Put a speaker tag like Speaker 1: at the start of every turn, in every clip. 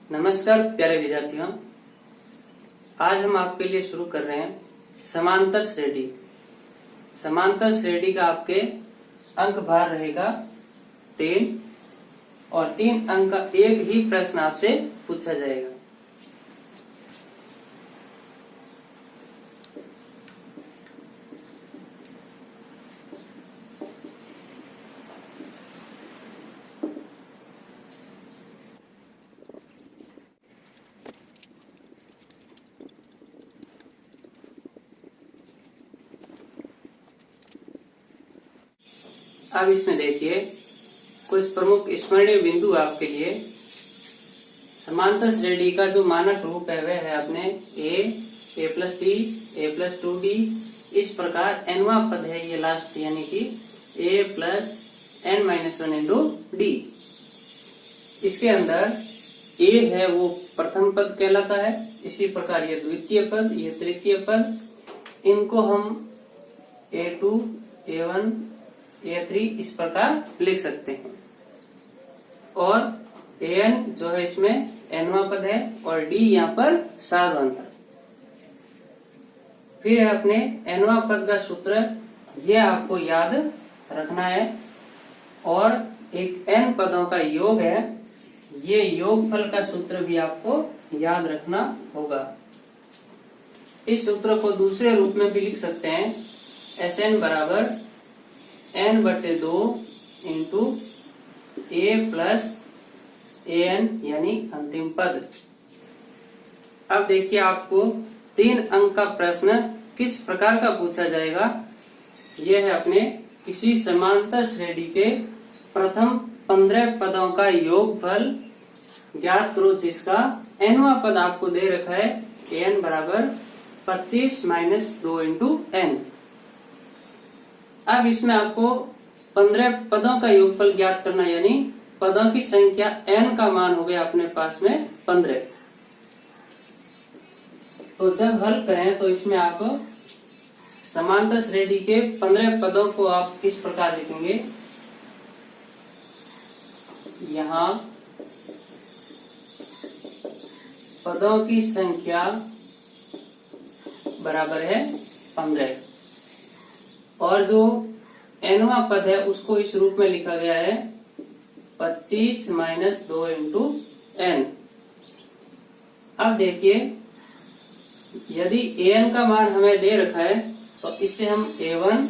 Speaker 1: नमस्कार प्यारे विद्यार्थियों, आज हम आपके लिए शुरू कर रहे हैं समांतर श्रेणी। समांतर श्रेणी का आपके अंक भार रहेगा 3 और 3 अंक का एक ही प्रश्न आपसे पूछा जाएगा। अब इसमें देखिए कुछ प्रमुख स्मरणीय बिंदु आपके लिए। समांतर श्रेणी का जो मानक रूप है वह है अपने a plus D, a plus 2d। इस प्रकार nवा पद है ये लास्ट, यानी कि a plus n minus 1 into D. इसके अंदर a है वो प्रथम पद कहलाता है, इसी प्रकार ये द्वितीय पद, ये तृतीय पद, इनको हम a2, a1, a3 इस प्रकार लिख सकते हैं। और an जो है इसमें nवा पद है और d यहाँ पर सार्वधातुक। फिर है अपने nवा पद का सूत्र, यह आपको याद रखना है। और एक n पदों का योग है, ये योगफल का सूत्र भी आपको याद रखना होगा। इस सूत्र को दूसरे रूप में भी लिख सकते हैं, Sn बराबर n/2 into a plus an यानी अंतिम पद। अब देखिए आपको 3 अंक का प्रश्न किस प्रकार का पूछा जाएगा। यह है अपने किसी समांतर श्रेणी के प्रथम 15 पदों का योगफल ज्ञात करो, जिसका nवा पद आपको दे रखा है an बराबर 25 माइनस 2 इंटू n। अब इसमें आपको 15 पदों का योगफल ज्ञात करना, यानी पदों की संख्या n का मान हो गया अपने पास में 15। तो जब हल करें तो इसमें आप समांतर श्रेणी के 15 पदों को आप इस प्रकार लिखेंगे। यहाँ पदों की संख्या बराबर है 15 और जो nवा पद है उसको इस रूप में लिखा गया है 25 माइनस 2 इंटू n। अब देखिए यदि an का मान हमें दे रखा है तो इससे हम a1,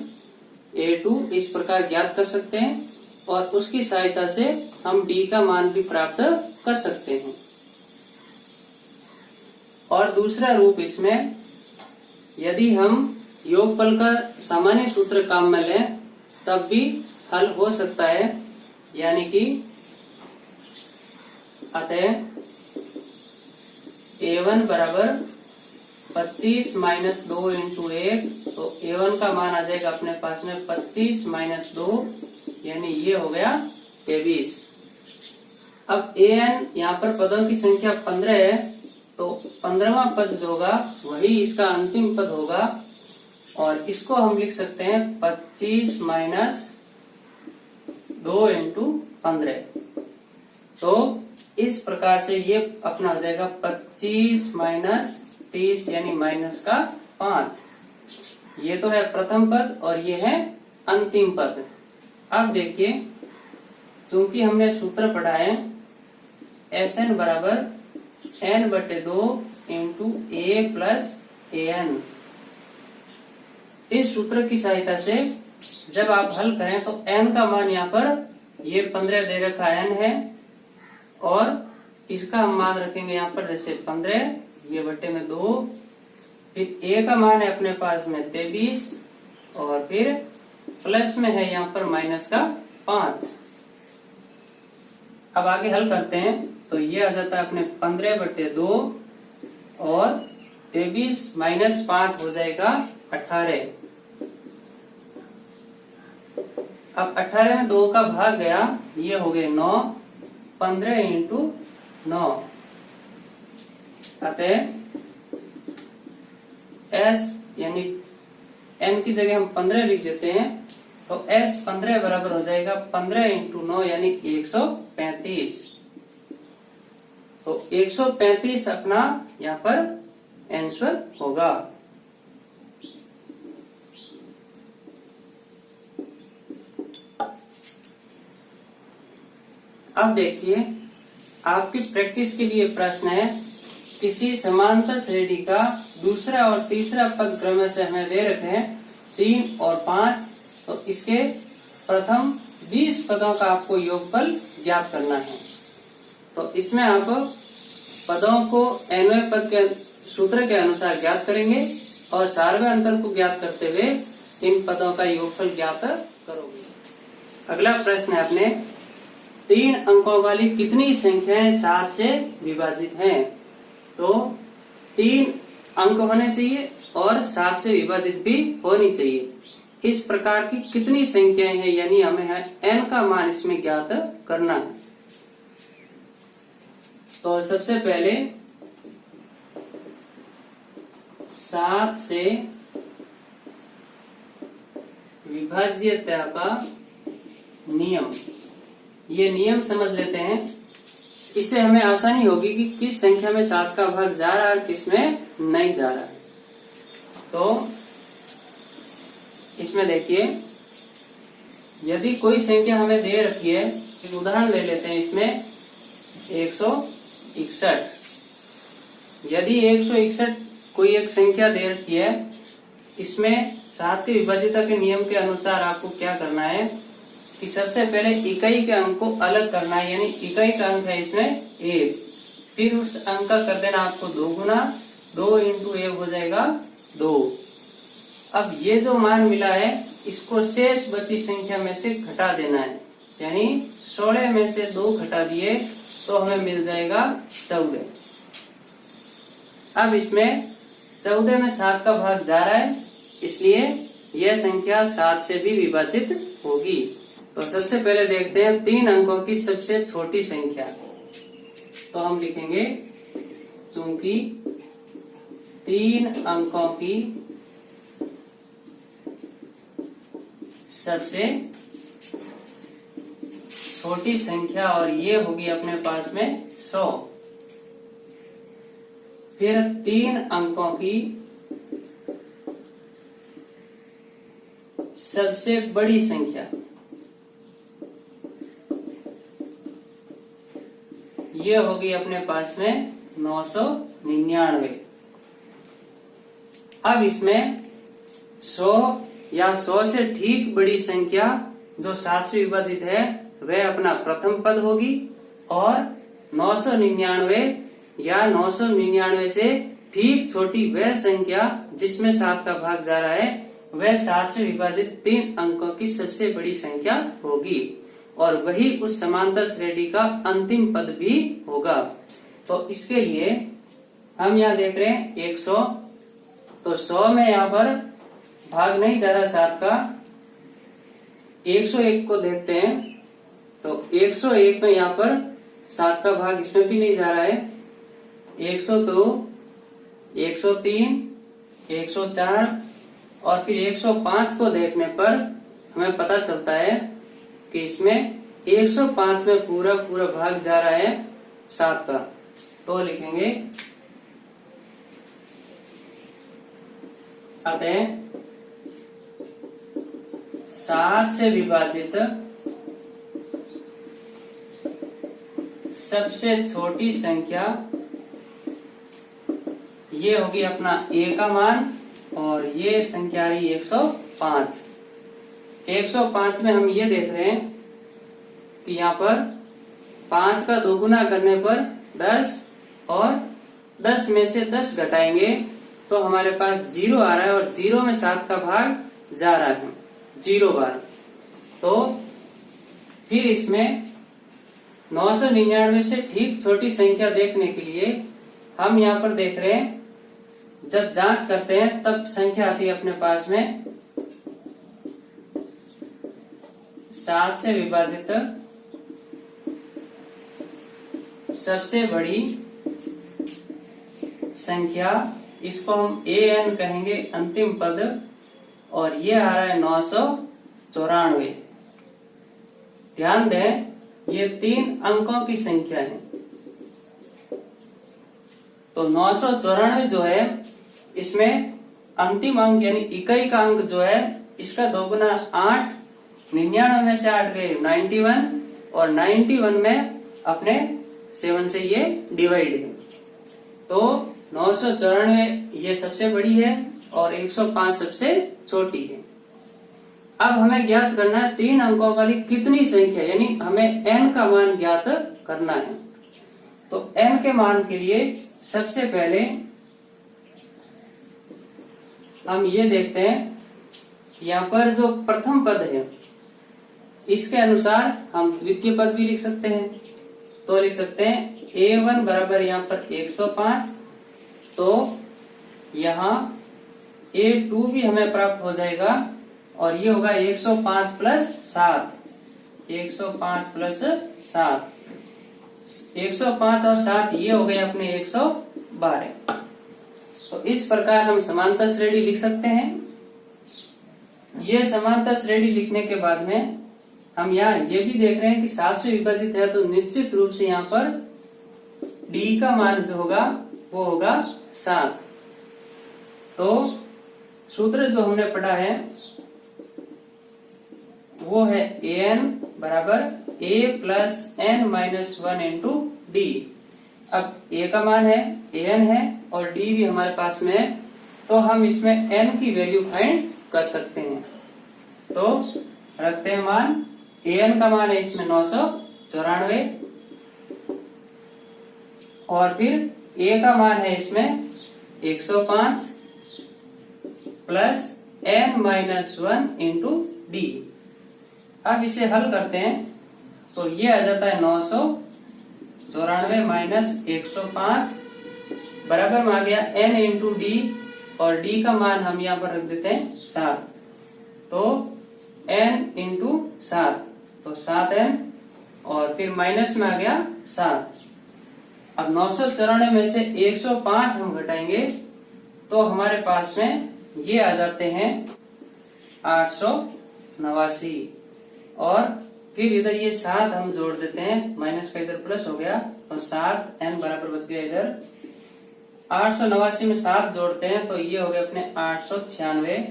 Speaker 1: a2 इस प्रकार ज्ञात कर सकते हैं और उसकी सहायता से हम d का मान भी प्राप्त कर सकते हैं। और दूसरा रूप इसमें, यदि हम योगफल का सामान्य सूत्र काम में लें तब भी हल हो सकता है, यानी कि अतः a1 बराबर 25 माइनस 2 इंटू 1, तो a1 का मान आ जाएगा अपने पास में 25 माइनस 2, यानी ये हो गया 23। अब an यहाँ पर पदों की संख्या 15 है, तो 15वां पद जो होगा वही इसका अंतिम पद होगा और इसको हम लिख सकते हैं 25 माइनस 2 इंटू 15। तो इस प्रकार से ये अपना हो जाएगा 25 माइनस 30 यानी माइनस का 5। ये तो है प्रथम पद और ये है अंतिम पद। अब देखिए चूंकि हमने सूत्र पढ़ा है Sn बराबर n/2 into a plus an। इस सूत्र की सहायता से जब आप हल करें तो n का मान यहाँ पर ये 15 दे रखा n है और इसका हम मान रखेंगे यहाँ पर जैसे 15, ये बटे में 2, फिर a का मान है अपने पास में 23 और फिर प्लस में है यहाँ पर माइनस का 5। अब आगे हल करते हैं तो ये आ जाता है अपने 15/2 और 23 माइनस 5 हो जाएगा 18। अब 18 में 2 का भाग गया, ये हो गए 9, 15 इंटू 9। अतः s यानी n की जगह हम 15 लिख देते हैं, तो s 15 बराबर हो जाएगा 15 इंटू 9 यानी 135। तो 135 अपना यहाँ पर आंसर होगा। अब देखिए, आपकी प्रैक्टिस के लिए प्रश्न है, किसी समांतर श्रेणी का दूसरा और तीसरा पद क्रमशः हमें दे रखे हैं 3 और 5, तो इसके प्रथम 20 पदों का आपको योगफल ज्ञात करना है। तो इसमें आप पदों को अन्वय पद के सूत्र के अनुसार ज्ञात करेंगे और सार्वय अंतर को ज्ञात करते हुए इन पदों का योगफल ज्ञात करोगे। अगला प्रश्न है अपने, 3 अंकों वाली कितनी संख्याएं 7 से विभाजित हैं? तो 3 अंक होने चाहिए और 7 से विभाजित भी होनी चाहिए। इस प्रकार की कितनी संख्याएं हैं, यानी हमें n का मान इसमें ज्ञात करना है। तो सबसे पहले 7 से विभाज्यता का नियम, ये नियम समझ लेते हैं। इससे हमें आसानी होगी कि किस संख्या में 7 का भाग जा रहा है, किस में नहीं जा रहा है। तो इसमें देखिए, यदि कोई संख्या हमें दे रखी है, एक उदाहरण ले लेते हैं इसमें 161। यदि 161 कोई एक संख्या दे रखी है, इसमें 7 की विभाज्यता के नियम के अनुसार आपको क्या करना है कि सबसे पहले इकाई के अंक को अलग करना है, यानी इकाई का अंक है इसमें 1, फिर उस अंक का कर देना आपको 2 गुना, 2 इंटू 1 हो जाएगा 2। अब ये जो मान मिला है, इसको शेष बची संख्या में से घटा देना है, यानी 16 में से 2 घटा दिए तो हमें मिल जाएगा 14। अब इसमें 14 में 7 का भाग जा रहा है, इसलिए यह संख्या 7 से भी विभाजित होगी। तो सबसे पहले देखते हैं 3 अंकों की सबसे छोटी संख्या। तो हम लिखेंगे, चूंकि 3 अंकों की सबसे छोटी संख्या, और ये होगी अपने पास में 100। फिर 3 अंकों की सबसे बड़ी संख्या, ये होगी अपने पास में 999। अब इसमें 100 या 100 से ठीक बड़ी संख्या जो 7 से विभाजित है, वह अपना प्रथम पद होगी, और 999 या 999 से ठीक छोटी वह संख्या जिसमें 7 का भाग जा रहा है, वह 7 से विभाजित 3 अंकों की सबसे बड़ी संख्या होगी, और वही उस समांतर श्रेणी का अंतिम पद भी होगा। तो इसके लिए हम यहाँ देख रहे हैं 100, तो 100 में यहाँ पर भाग नहीं जा रहा 7 का। 101 को देखते हैं, तो 101 में यहाँ पर 7 का भाग इसमें भी नहीं जा रहा है। 102, 103, 104 और फिर 105 को देखने पर हमें पता चलता है कि इसमें 105 में पूरा भाग जा रहा है 7 का। तो लिखेंगे, अतः 7 से विभाजित सबसे छोटी संख्या, ये होगी अपना A का मान, और ये संख्या रही 105। 105 में हम ये देख रहे हैं कि यहाँ पर 5 का 2 गुना करने पर 10, और 10 में से 10 घटाएंगे तो हमारे पास 0 आ रहा है, और 0 में 7 का भाग जा रहा है 0 बार। तो फिर इसमें 999 से ठीक छोटी संख्या देखने के लिए हम यहाँ पर देख रहे हैं, जब जांच करते हैं तब संख्या आती है अपने पास में 7 से विभाजित सबसे बड़ी संख्या, इसको हम an कहेंगे अंतिम पद, और ये आ रहा है 994। ध्यान दें, ये 3 अंकों की संख्या है। तो 994 जो है इसमें अंतिम अंक यानी इकाई का अंक जो है इसका 2 गुना 8, 99 में से 8 गए 91 और 91 में अपने 7 से ये डिवाइड है। तो 994 ये सबसे बड़ी है और 105 सबसे छोटी है। अब हमें ज्ञात करना है 3 अंकों वाली कितनी संख्या, यानी हमें n का मान ज्ञात करना है। तो n के मान के लिए सबसे पहले हम ये देखते हैं, यहाँ पर जो प्रथम पद है इसके अनुसार हम द्वितीय पद भी लिख सकते हैं। तो लिख सकते हैं a1 बराबर यहाँ पर 105, तो यहाँ a2 भी हमें प्राप्त हो जाएगा और ये होगा 105 प्लस 7, 105 प्लस 7, 105 और 7 ये हो गए अपने 112। तो इस प्रकार हम समांतर श्रेणी लिख सकते हैं। ये समांतर श्रेणी लिखने के बाद में हम यहाँ ये भी देख रहे हैं कि 7 से विभाजित है, तो निश्चित रूप से यहाँ पर d का मान जो होगा वो होगा 7। तो सूत्र जो हमने पढ़ा है वो है an बराबर a plus n minus 1 into D. अब a का मान है an है और d भी हमारे पास में है, तो हम इसमें n की वैल्यू फाइंड कर सकते हैं। तो रखते हैं मान, an का मान है इसमें 994 और फिर a का मान है इसमें 105 plus n minus 1 into D. अब इसे हल करते हैं तो ये आ जाता है 994 माइनस 105 बराबर में आ गया n इंटू डी और d का मान हम यहाँ पर रख देते हैं 7। तो n इंटू 7 तो 7n और फिर माइनस में आ गया 7। अब 994 में से 105 हम घटाएंगे तो हमारे पास में ये आ जाते हैं 889 और फिर इधर ये 7 हम जोड़ देते हैं, माइनस का इधर प्लस हो गया तो 7n बराबर बच गया इधर। 889 में 7 जोड़ते हैं तो ये हो गया अपने 896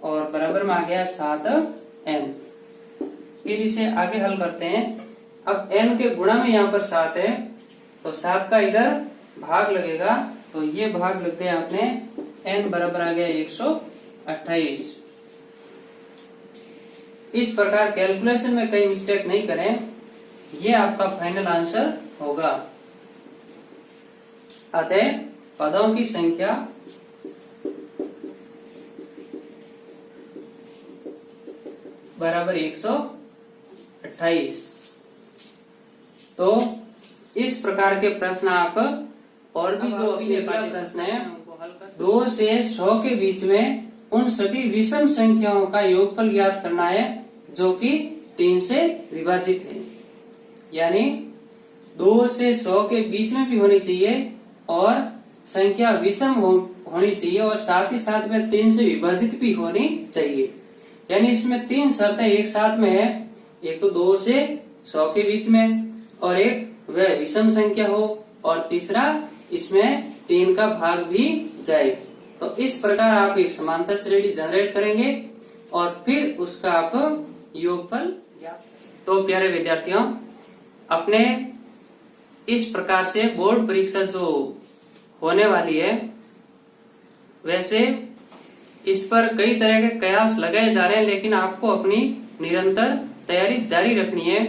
Speaker 1: और बराबर में आ गया 7n। फिर इसे आगे हल करते हैं। अब n के गुणा में यहाँ पर 7 है तो 7 का इधर भाग लगेगा, तो ये भाग लग गया अपने n बराबर आ गया 128। इस प्रकार कैलकुलेशन में कहीं मिस्टेक नहीं करें, ये आपका फाइनल आंसर होगा। अतः पदों की संख्या बराबर 128। तो इस प्रकार के प्रश्न आप और भी जो अगला प्रश्न है 2 से 100 के बीच में उन सभी विषम संख्याओं का योगफल ज्ञात करना है जो कि 3 से विभाजित है। यानी 2 से 100 के बीच में भी होनी चाहिए और संख्या विषम होनी चाहिए और साथ ही साथ में 3 से विभाजित भी होनी चाहिए। यानी इसमें 3 शर्तें एक साथ में है, एक तो 2 से 100 के बीच में और एक वह विषम संख्या हो और तीसरा इसमें 3 का भाग भी जाए। तो इस प्रकार आप एक समांतर श्रेणी जनरेट करेंगे और फिर उसका आप योगफल। तो प्यारे विद्यार्थियों, अपने इस प्रकार से बोर्ड परीक्षा जो होने वाली है, वैसे इस पर कई तरह के कयास लगाए जा रहे हैं, लेकिन आपको अपनी निरंतर तैयारी जारी रखनी है,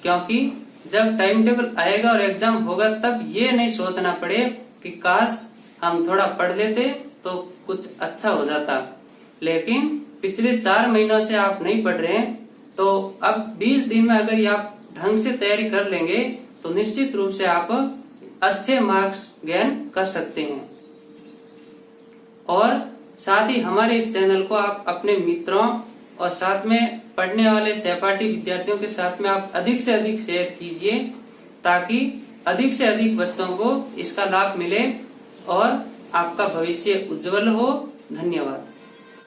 Speaker 1: क्योंकि जब टाइम टेबल आएगा और एग्जाम होगा तब ये नहीं सोचना पड़े कि काश हम थोड़ा पढ़ लेते तो कुछ अच्छा हो जाता। लेकिन पिछले 4 महीनों से आप नहीं पढ़ रहे हैं, तो अब 20 दिन में अगर आप ढंग से तैयारी कर लेंगे तो निश्चित रूप से आप अच्छे मार्क्स गेन कर सकते हैं। और साथ ही हमारे इस चैनल को आप अपने मित्रों और साथ में पढ़ने वाले सहपाठी विद्यार्थियों के साथ में आप अधिक से अधिक शेयर कीजिए, ताकि अधिक से अधिक बच्चों को इसका लाभ मिले और आपका भविष्य उज्जवल हो। धन्यवाद।